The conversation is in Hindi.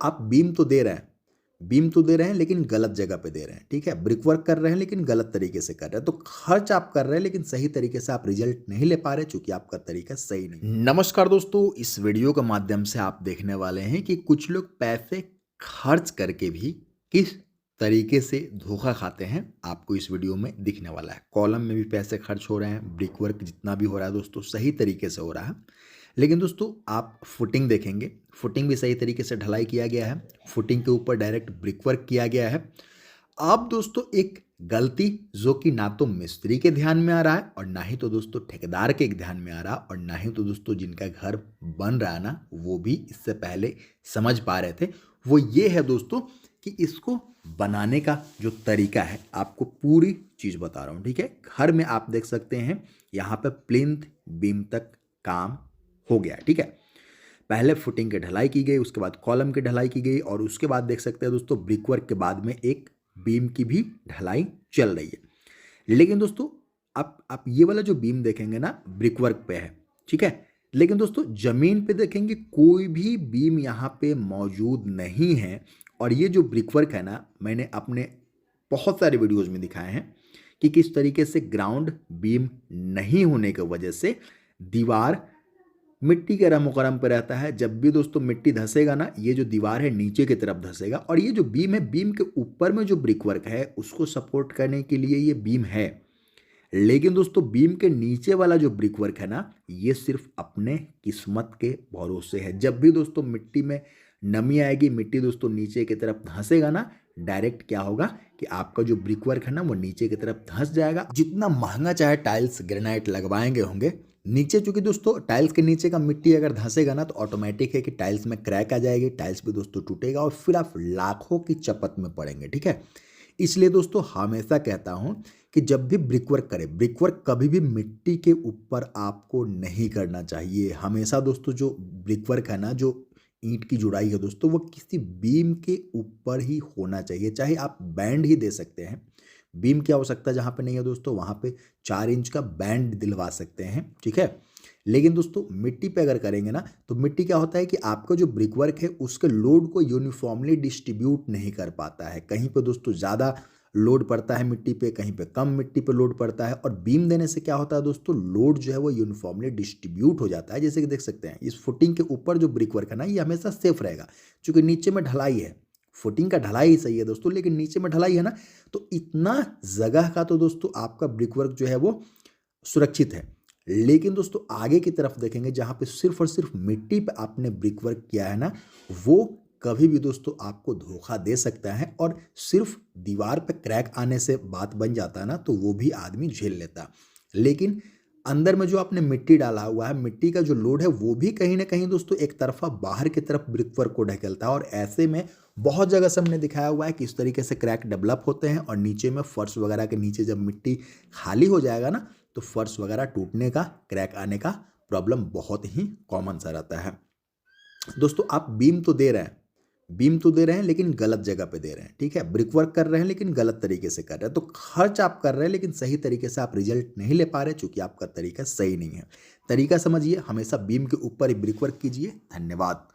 आप बीम तो दे रहे हैं लेकिन गलत जगह पे दे रहे हैं, ठीक है। ब्रिक वर्क कर रहे हैं लेकिन गलत तरीके से कर रहे हैं, तो खर्च आप कर रहे हैं लेकिन सही तरीके से आप रिजल्ट नहीं ले पा रहे क्योंकि आपका तरीका सही नहीं है। नमस्कार दोस्तों, इस वीडियो के माध्यम से आप देखने वाले हैं कि कुछ लोग पैसे खर्च करके भी किस तरीके से धोखा खाते हैं, आपको इस वीडियो में दिखने वाला है। कॉलम में भी पैसे खर्च हो रहे हैं, ब्रिक वर्क जितना भी हो रहा है दोस्तों सही तरीके से हो रहा है, लेकिन दोस्तों आप फुटिंग देखेंगे, फुटिंग भी सही तरीके से ढलाई किया गया है, फुटिंग के ऊपर डायरेक्ट ब्रिक वर्क किया गया है। अब दोस्तों एक गलती जो कि ना तो मिस्त्री के ध्यान में आ रहा है और ना ही तो दोस्तों ठेकेदार के ध्यान में आ रहा और ना ही तो दोस्तों जिनका घर बन रहा है ना वो भी इससे पहले समझ पा रहे थे, वो ये है दोस्तों कि इसको बनाने का जो तरीका है, आपको पूरी चीज़ बता रहा हूँ, ठीक है। घर में आप देख सकते हैं यहाँ पे प्लिंथ बीम तक काम हो गया, ठीक है। पहले फुटिंग की ढलाई की गई, उसके बाद कॉलम की ढलाई की गई और उसके बाद देख सकते हैं दोस्तों ब्रिक वर्क के बाद में एक बीम की भी ढलाई चल रही है। लेकिन दोस्तों आप ये वाला जो बीम देखेंगे ना ब्रिक वर्क पे है, ठीक है, लेकिन दोस्तों जमीन पे देखेंगे कोई भी बीम यहाँ पे मौजूद नहीं है। और ये जो ब्रिक वर्क है ना, मैंने अपने बहुत सारे वीडियोज में दिखाए हैं कि किस तरीके से ग्राउंड बीम नहीं होने की वजह से दीवार मिट्टी के रमोकरम पर रहता है। जब भी दोस्तों मिट्टी धंसेगा ना, ये जो दीवार है नीचे की तरफ धंसेगा और ये जो बीम है, बीम के ऊपर में जो ब्रिक वर्क है उसको सपोर्ट करने के लिए ये बीम है। लेकिन दोस्तों बीम के नीचे वाला जो ब्रिक वर्क है ना, ये सिर्फ अपने किस्मत के भरोसे है। जब भी दोस्तों मिट्टी में नमी आएगी, मिट्टी दोस्तों नीचे की तरफ धंसेगा ना, डायरेक्ट क्या होगा कि आपका जो ब्रिक वर्क है ना वो नीचे की तरफ धंस जाएगा। जितना महंगा चाहे टाइल्स ग्रेनाइट लगवाएंगे होंगे नीचे, चूंकि दोस्तों टाइल्स के नीचे का मिट्टी अगर धंसेगा ना तो ऑटोमेटिक है कि टाइल्स में क्रैक आ जाएगी, टाइल्स भी दोस्तों टूटेगा और फिर आप लाखों की चपत में पड़ेंगे, ठीक है। इसलिए दोस्तों हमेशा कहता हूं कि जब भी ब्रिक वर्क करें, ब्रिक वर्क कभी भी मिट्टी के ऊपर आपको नहीं करना चाहिए। हमेशा दोस्तों जो ब्रिक वर्क है ना, जो ईंट की जुड़ाई है दोस्तों, वो किसी बीम के ऊपर ही होना चाहिए। चाहे आप बैंड ही दे सकते हैं, बीम की आवश्यकता जहाँ पे नहीं है दोस्तों वहाँ पे 4 इंच का बैंड दिलवा सकते हैं, ठीक है। लेकिन दोस्तों मिट्टी पे अगर करेंगे ना तो मिट्टी क्या होता है कि आपका जो ब्रिक वर्क है उसके लोड को यूनिफॉर्मली डिस्ट्रीब्यूट नहीं कर पाता है। कहीं पे दोस्तों ज़्यादा लोड पड़ता है मिट्टी पे, कहीं पे कम मिट्टी पे लोड पड़ता है। और बीम देने से क्या होता है दोस्तों, लोड जो है वो यूनिफॉर्मली डिस्ट्रीब्यूट हो जाता है। जैसे कि देख सकते हैं इस फुटिंग के ऊपर जो ब्रिक वर्क है ना, ये हमेशा सेफ रहेगा क्योंकि नीचे में ढलाई है। फुटिंग का ढलाई ही सही है दोस्तों, लेकिन नीचे में ढलाई है ना, तो इतना जगह का तो दोस्तों आपका ब्रिक वर्क जो है वो सुरक्षित है। लेकिन दोस्तों आगे की तरफ देखेंगे जहां पे सिर्फ और सिर्फ मिट्टी पे आपने ब्रिक वर्क किया है ना, वो कभी भी दोस्तों आपको धोखा दे सकता है और सिर्फ दीवार पे क्रैक आने से बात बन जाता है ना, तो वो भी आदमी झेल लेता। लेकिन अंदर में जो आपने मिट्टी डाला हुआ है, मिट्टी का जो लोड है वो भी कहीं ना कहीं दोस्तों एक तरफा बाहर की तरफ ब्रिक वर्क को ढकेलता है। और ऐसे में बहुत जगह से हमने दिखाया हुआ है कि इस तरीके से क्रैक डेवलप होते हैं और नीचे में फर्श वगैरह के नीचे जब मिट्टी खाली हो जाएगा ना, तो फर्श वगैरह टूटने का, क्रैक आने का प्रॉब्लम बहुत ही कॉमन सा रहता है। दोस्तों आप बीम तो दे रहे हैं लेकिन गलत जगह पे दे रहे हैं, ठीक है। ब्रिक वर्क कर रहे हैं लेकिन गलत तरीके से कर रहे हैं, तो खर्च आप कर रहे हैं लेकिन सही तरीके से आप रिजल्ट नहीं ले पा रहे क्योंकि आपका तरीका सही नहीं है। तरीका समझिए, हमेशा बीम के ऊपर ही ब्रिक वर्क कीजिए। धन्यवाद।